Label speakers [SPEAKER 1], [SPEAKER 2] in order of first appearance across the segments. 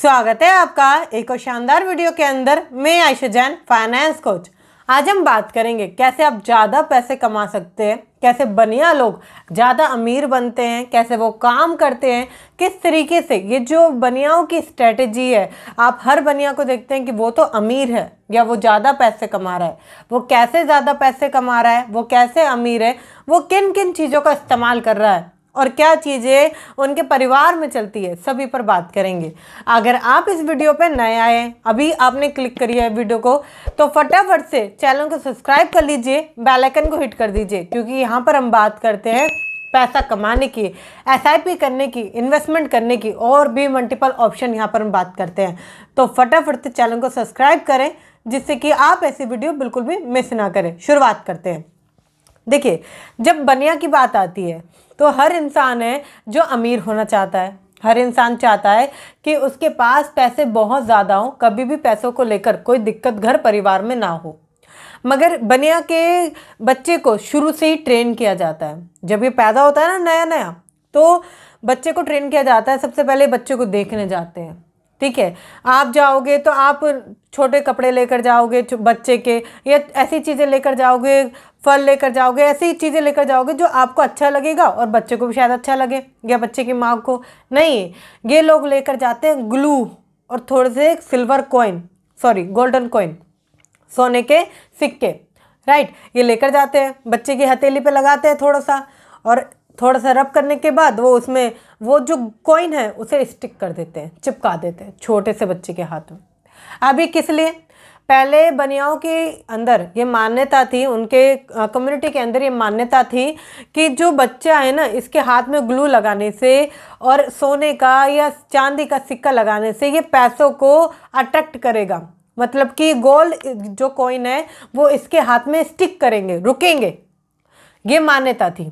[SPEAKER 1] स्वागत है आपका एक और शानदार वीडियो के अंदर। मैं आयशा जैन, फाइनेंस कोच। आज हम बात करेंगे कैसे आप ज़्यादा पैसे कमा सकते हैं, कैसे बनिया लोग ज़्यादा अमीर बनते हैं, कैसे वो काम करते हैं, किस तरीके से ये जो बनियाओं की स्ट्रेटजी है। आप हर बनिया को देखते हैं कि वो तो अमीर है या वो ज़्यादा पैसे कमा रहा है, वो कैसे ज़्यादा पैसे कमा रहा है, वो कैसे अमीर है, वो किन किन चीज़ों का इस्तेमाल कर रहा है और क्या चीज़ें उनके परिवार में चलती है, सभी पर बात करेंगे। अगर आप इस वीडियो पे नए आए हैं, अभी आपने क्लिक करी है वीडियो को, तो फटाफट से चैनल को सब्सक्राइब कर लीजिए, बेल आइकन को हिट कर दीजिए, क्योंकि यहाँ पर हम बात करते हैं पैसा कमाने की, एसआईपी करने की, इन्वेस्टमेंट करने की, और भी मल्टीपल ऑप्शन यहाँ पर हम बात करते हैं। तो फटाफट से चैनल को सब्सक्राइब करें, जिससे कि आप ऐसी वीडियो बिल्कुल भी मिस ना करें। शुरुआत करते हैं। देखिए, जब बनिया की बात आती है तो हर इंसान है जो अमीर होना चाहता है। हर इंसान चाहता है कि उसके पास पैसे बहुत ज़्यादा हों, कभी भी पैसों को लेकर कोई दिक्कत घर परिवार में ना हो। मगर बनिया के बच्चे को शुरू से ही ट्रेन किया जाता है। जब ये पैदा होता है ना नया नया, तो बच्चे को ट्रेन किया जाता है। सबसे पहले बच्चे को देखने जाते हैं, ठीक है। आप जाओगे तो आप छोटे कपड़े लेकर जाओगे बच्चे के, या ऐसी चीज़ें लेकर जाओगे, फल लेकर जाओगे, ऐसी चीज़ें लेकर जाओगे जो आपको अच्छा लगेगा और बच्चे को भी शायद अच्छा लगे, या बच्चे की माँ को। नहीं, ये लोग लेकर जाते हैं ग्लू और थोड़े से सिल्वर कॉइन, गोल्डन कॉइन, सोने के सिक्के, राइट। ये लेकर जाते हैं, बच्चे की हथेली पे लगाते हैं थोड़ा सा, और थोड़ा सा रब करने के बाद वो उसमें वो जो कॉइन है उसे स्टिक कर देते हैं, चिपका देते हैं छोटे से बच्चे के हाथ में। अभी किस लिए? पहले बनियाओं के अंदर ये मान्यता थी, उनके कम्युनिटी के अंदर ये मान्यता थी कि जो बच्चा है ना, इसके हाथ में ग्लू लगाने से और सोने का या चांदी का सिक्का लगाने से ये पैसों को अट्रैक्ट करेगा। मतलब कि गोल्ड जो कॉइन है वो इसके हाथ में स्टिक करेंगे, रुकेंगे, ये मान्यता थी।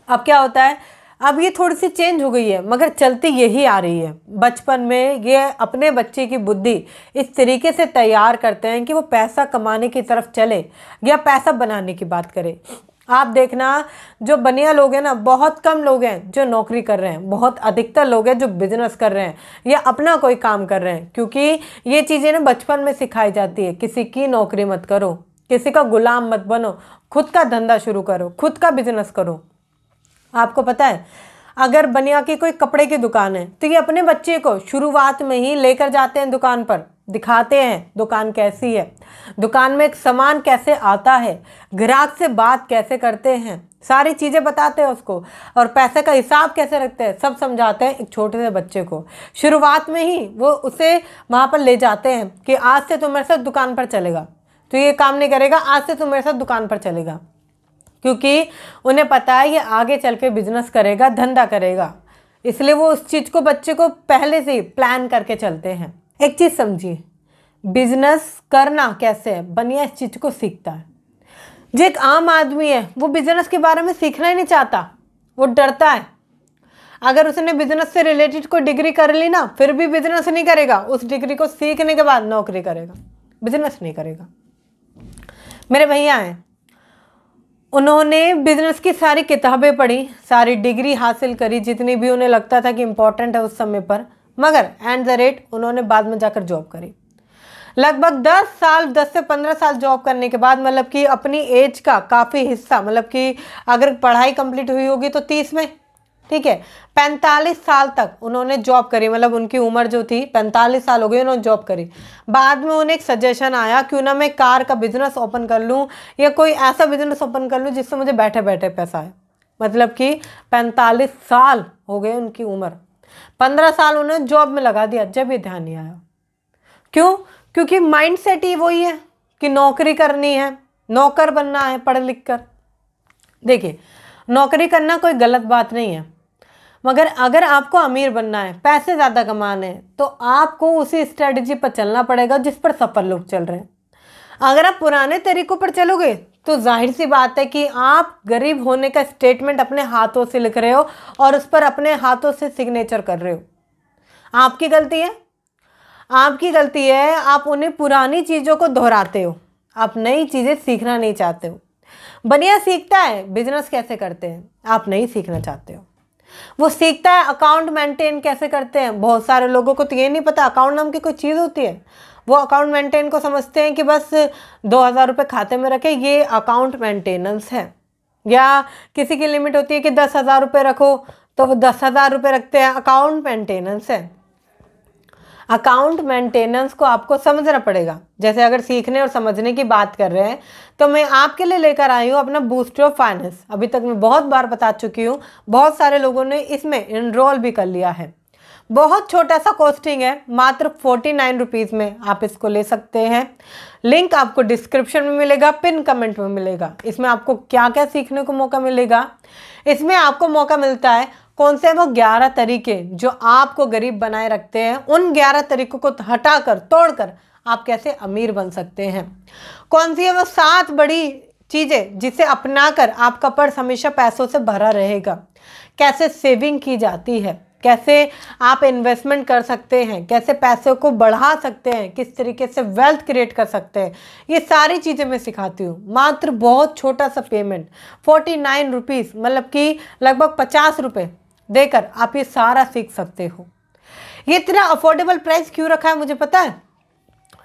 [SPEAKER 1] अब क्या होता है, अब ये थोड़ी सी चेंज हो गई है, मगर चलती यही आ रही है। बचपन में ये अपने बच्चे की बुद्धि इस तरीके से तैयार करते हैं कि वो पैसा कमाने की तरफ चले या पैसा बनाने की बात करे। आप देखना, जो बनिया लोग हैं ना, बहुत कम लोग हैं जो नौकरी कर रहे हैं, बहुत अधिकतर लोग हैं जो बिजनेस कर रहे हैं या अपना कोई काम कर रहे हैं, क्योंकि ये चीज़ें ना बचपन में सिखाई जाती है। किसी की नौकरी मत करो, किसी का गुलाम मत बनो, खुद का धंधा शुरू करो, खुद का बिजनेस करो। आपको पता है, अगर बनिया की कोई कपड़े की दुकान है तो ये अपने बच्चे को शुरुआत में ही लेकर जाते हैं दुकान पर, दिखाते हैं दुकान कैसी है, दुकान में सामान कैसे आता है, ग्राहक से बात कैसे करते हैं, सारी चीज़ें बताते हैं उसको, और पैसे का हिसाब कैसे रखते हैं सब समझाते हैं एक छोटे से बच्चे को। शुरुआत में ही वो उसे वहाँ पर ले जाते हैं कि आज से तुम मेरे साथ दुकान पर चलेगा, तो ये काम नहीं करेगा, आज से तुम मेरे साथ दुकान पर चलेगा, क्योंकि उन्हें पता है ये आगे चल के बिजनेस करेगा, धंधा करेगा। इसलिए वो उस चीज़ को बच्चे को पहले से ही प्लान करके चलते हैं। एक चीज़ समझिए, बिजनेस करना कैसे है, बनिया इस चीज़ को सीखता है। जो एक आम आदमी है वो बिजनेस के बारे में सीखना ही नहीं चाहता, वो डरता है। अगर उसने बिजनेस से रिलेटेड कोई डिग्री कर ली ना, फिर भी बिजनेस नहीं करेगा। उस डिग्री को सीखने के बाद नौकरी करेगा, बिजनेस नहीं करेगा। मेरे भैया हैं, उन्होंने बिजनेस की सारी किताबें पढ़ी, सारी डिग्री हासिल करी, जितनी भी उन्हें लगता था कि इम्पोर्टेंट है उस समय पर, मगर एट द रेट उन्होंने बाद में जाकर जॉब करी। लगभग 10 से 15 साल जॉब करने के बाद, मतलब कि अपनी एज का काफ़ी हिस्सा, मतलब कि अगर पढ़ाई कंप्लीट हुई होगी तो 30 में, ठीक है, 45 साल तक उन्होंने जॉब करी। मतलब उनकी उम्र जो थी 45 साल हो गई, उन्होंने जॉब करी। बाद में उन्हें एक सजेशन आया, क्यों ना मैं कार का बिजनेस ओपन कर लूँ या कोई ऐसा बिजनेस ओपन कर लूँ जिससे मुझे बैठे बैठे पैसा आए। मतलब कि 45 साल हो गए उनकी उम्र, 15 साल उन्होंने जॉब में लगा दिया, जब ये ध्यान नहीं आया। क्यों? क्योंकि माइंड सेट ही वही है कि नौकरी करनी है, नौकर बनना है पढ़ लिख कर। देखिए, नौकरी करना कोई गलत बात नहीं है, मगर अगर आपको अमीर बनना है, पैसे ज़्यादा कमाने हैं, तो आपको उसी स्ट्रेटजी पर चलना पड़ेगा जिस पर सफल लोग चल रहे हैं। अगर आप पुराने तरीकों पर चलोगे तो जाहिर सी बात है कि आप गरीब होने का स्टेटमेंट अपने हाथों से लिख रहे हो और उस पर अपने हाथों से सिग्नेचर कर रहे हो। आपकी गलती है, आपकी गलती है। आप उन्हें पुरानी चीज़ों को दोहराते हो, आप नई चीज़ें सीखना नहीं चाहते हो। बनिया सीखता है बिजनेस कैसे करते हैं, आप नहीं सीखना चाहते हो। वो सीखता है अकाउंट मेंटेन कैसे करते हैं। बहुत सारे लोगों को तो ये नहीं पता अकाउंट नाम की कोई चीज़ होती है। वो अकाउंट मेंटेन को समझते हैं कि बस 2,000 रुपये खाते में रखे, ये अकाउंट मेंटेनेंस है। या किसी की लिमिट होती है कि 10,000 रुपये रखो, तो वो 10,000 रुपये रखते हैं, अकाउंट मेंटेनेंस है। अकाउंट मेंटेनेंस को आपको समझना पड़ेगा। जैसे अगर सीखने और समझने की बात कर रहे हैं तो मैं आपके लिए लेकर आई हूँ अपना बूस्टर ऑफ फाइनेंस। अभी तक मैं बहुत बार बता चुकी हूँ, बहुत सारे लोगों ने इसमें इनरोल भी कर लिया है। बहुत छोटा सा कॉस्टिंग है, मात्र 49 रुपीज़ में आप इसको ले सकते हैं। लिंक आपको डिस्क्रिप्शन में मिलेगा, पिन कमेंट में मिलेगा। इसमें आपको क्या क्या सीखने को मौका मिलेगा। इसमें आपको मौका मिलता है कौन से वो 11 तरीके जो आपको गरीब बनाए रखते हैं, उन 11 तरीकों को हटाकर तोड़कर आप कैसे अमीर बन सकते हैं। कौन सी है वो 7 बड़ी चीज़ें जिसे अपनाकर आपका पर्स हमेशा पैसों से भरा रहेगा। कैसे सेविंग की जाती है, कैसे आप इन्वेस्टमेंट कर सकते हैं, कैसे पैसे को बढ़ा सकते हैं, किस तरीके से वेल्थ क्रिएट कर सकते हैं, ये सारी चीज़ें मैं सिखाती हूँ। मात्र बहुत छोटा सा पेमेंट 49 रुपीज़, मतलब कि लगभग 50 रुपये देकर आप ये सारा सीख सकते हो। ये इतना अफोर्डेबल प्राइस क्यों रखा है मुझे पता है,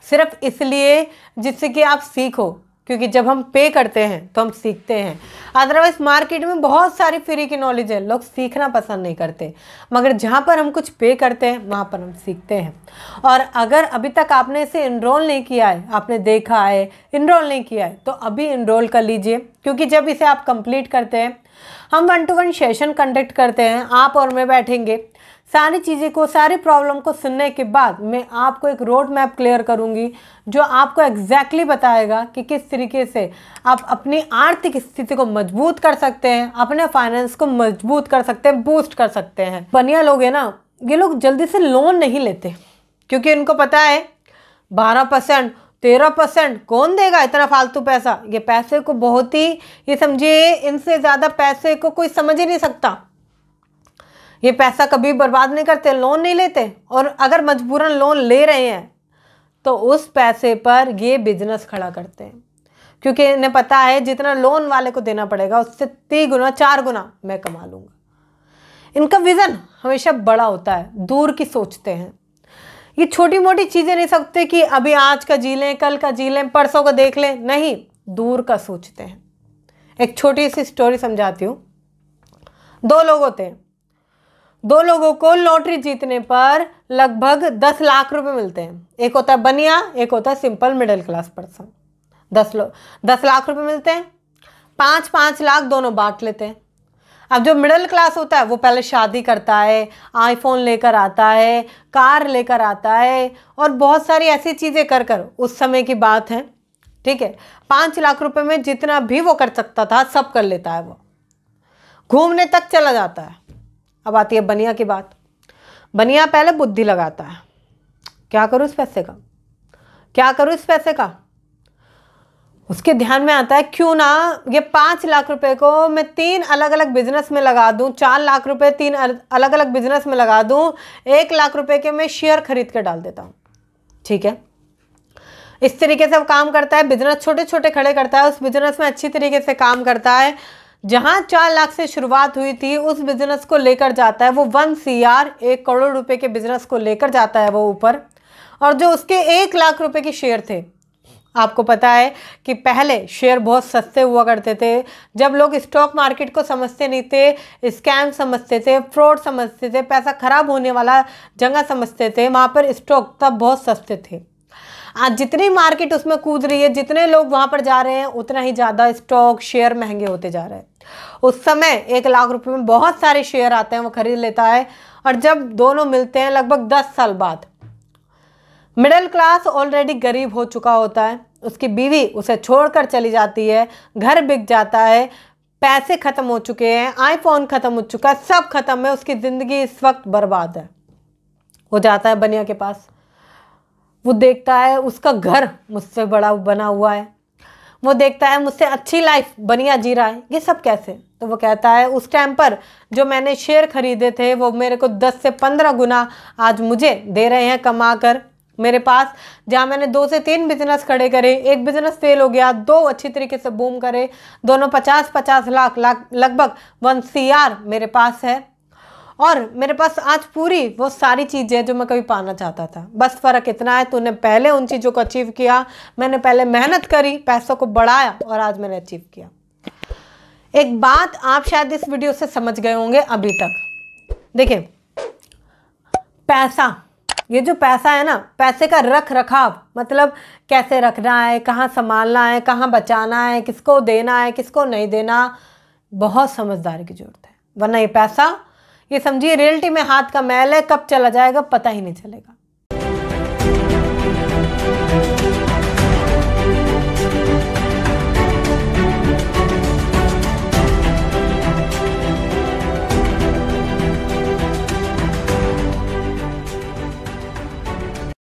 [SPEAKER 1] सिर्फ इसलिए जिससे कि आप सीखो, क्योंकि जब हम पे करते हैं तो हम सीखते हैं। अदरवाइज मार्केट में बहुत सारी फ्री की नॉलेज है, लोग सीखना पसंद नहीं करते, मगर जहाँ पर हम कुछ पे करते हैं वहाँ पर हम सीखते हैं। और अगर अभी तक आपने इसे इनरोल नहीं किया है, आपने देखा है इनरोल नहीं किया है, तो अभी इनरोल कर लीजिए, क्योंकि जब इसे आप कंप्लीट करते हैं, हम 1-to-1 सेशन कंडक्ट करते हैं। आप और मैं बैठेंगे, सारी चीज़ें को, सारी प्रॉब्लम को सुनने के बाद मैं आपको एक रोड मैप क्लियर करूंगी जो आपको एग्जैक्टली बताएगा कि किस तरीके से आप अपनी आर्थिक स्थिति को मजबूत कर सकते हैं, अपने फाइनेंस को मजबूत कर सकते हैं, बूस्ट कर सकते हैं। बनिया लोग हैं ना, ये लोग जल्दी से लोन नहीं लेते, क्योंकि इनको पता है 12%, 13% कौन देगा इतना फालतू पैसा। ये पैसे को बहुत ही, ये समझिए इनसे ज़्यादा पैसे को कोई समझ ही नहीं सकता। ये पैसा कभी बर्बाद नहीं करते, लोन नहीं लेते, और अगर मजबूरन लोन ले रहे हैं तो उस पैसे पर ये बिजनेस खड़ा करते हैं, क्योंकि इन्हें पता है जितना लोन वाले को देना पड़ेगा उससे 3 गुना 4 गुना मैं कमा लूँगा। इनका विज़न हमेशा बड़ा होता है, दूर की सोचते हैं। ये छोटी मोटी चीज़ें नहीं सकते कि अभी आज का जी लें, कल का जी लें, परसों का देख लें, नहीं, दूर का सोचते हैं। एक छोटी सी स्टोरी समझाती हूँ। 2 लोग होते हैं, 2 लोगों को लॉटरी जीतने पर लगभग 10 लाख रुपए मिलते हैं। एक होता है बनिया, एक होता है simple middle class person. 10 lakh रुपए मिलते हैं, 5-5 लाख दोनों बांट लेते हैं। अब जो मिडिल क्लास होता है वो पहले शादी करता है, आईफोन लेकर आता है, कार लेकर आता है, और बहुत सारी ऐसी चीज़ें कर कर, उस समय की बात है, ठीक है, 5 लाख रुपए में जितना भी वो कर सकता था सब कर लेता है। वो घूमने तक चला जाता है। अब आती है बनिया की बात। बनिया पहले बुद्धि लगाता है, क्या करूँ इस पैसे का, क्या करूँ इस पैसे का। उसके ध्यान में आता है क्यों ना ये 5 लाख रुपए को मैं 3 अलग अलग बिजनेस में लगा दूं, 4 लाख रुपए 3 अलग अलग बिजनेस में लगा दूं, 1 लाख रुपए के मैं शेयर खरीद कर डाल देता हूं। ठीक है, इस तरीके से वो काम करता है। बिजनेस छोटे छोटे खड़े करता है, उस बिजनेस में अच्छी तरीके से काम करता है। जहां 4 लाख से शुरुआत हुई थी उस बिजनेस को लेकर जाता है वो 1 CR 1 करोड़ रुपए के बिजनेस को लेकर जाता है वो ऊपर। और जो उसके 1 लाख रुपए के शेयर थे, आपको पता है कि पहले शेयर बहुत सस्ते हुआ करते थे। जब लोग स्टॉक मार्केट को समझते नहीं थे, स्कैम समझते थे, फ्रॉड समझते थे, पैसा खराब होने वाला जगह समझते थे, वहाँ पर स्टॉक तब बहुत सस्ते थे। आज जितनी मार्केट उसमें कूद रही है, जितने लोग वहाँ पर जा रहे हैं, उतना ही ज़्यादा स्टॉक शेयर महंगे होते जा रहे हैं। उस समय 1 लाख रुपए में बहुत सारे शेयर आते हैं, वो खरीद लेता है। और जब दोनों मिलते हैं लगभग 10 साल बाद, मिडिल क्लास ऑलरेडी गरीब हो चुका होता है, उसकी बीवी उसे छोड़कर चली जाती है, घर बिक जाता है, पैसे ख़त्म हो चुके हैं, आईफोन ख़त्म हो चुका है, सब खत्म है, उसकी ज़िंदगी इस वक्त बर्बाद है। वो जाता है बनिया के पास, वो देखता है उसका घर मुझसे बड़ा बना हुआ है, वो देखता है मुझसे अच्छी लाइफ बनिया जी रहा है, ये सब कैसे। तो वो कहता है उस टाइम पर जो मैंने शेयर खरीदे थे वो मेरे को 10 से 15 गुना आज मुझे दे रहे हैं कमा कर। मेरे पास जहाँ मैंने 2 से 3 बिजनेस खड़े करे, एक बिजनेस फेल हो गया, 2 अच्छी तरीके से बूम करे, दोनों 50-50 लाख लगभग 1 CR मेरे पास है। और मेरे पास आज पूरी वो सारी चीज़ें जो मैं कभी पाना चाहता था। बस फ़र्क इतना है, तूने पहले उन चीज़ों को अचीव किया, मैंने पहले मेहनत करी, पैसों को बढ़ाया और आज मैंने अचीव किया। एक बात आप शायद इस वीडियो से समझ गए होंगे अभी तक। देखिए, पैसा, ये जो पैसा है ना, पैसे का रख रखाव, मतलब कैसे रखना है, कहाँ संभालना है, कहाँ बचाना है, किसको देना है, किसको नहीं देना, बहुत समझदारी की जरूरत है। वरना ये पैसा, ये समझिए रियलिटी में हाथ का मैल है, कब चला जाएगा पता ही नहीं चलेगा।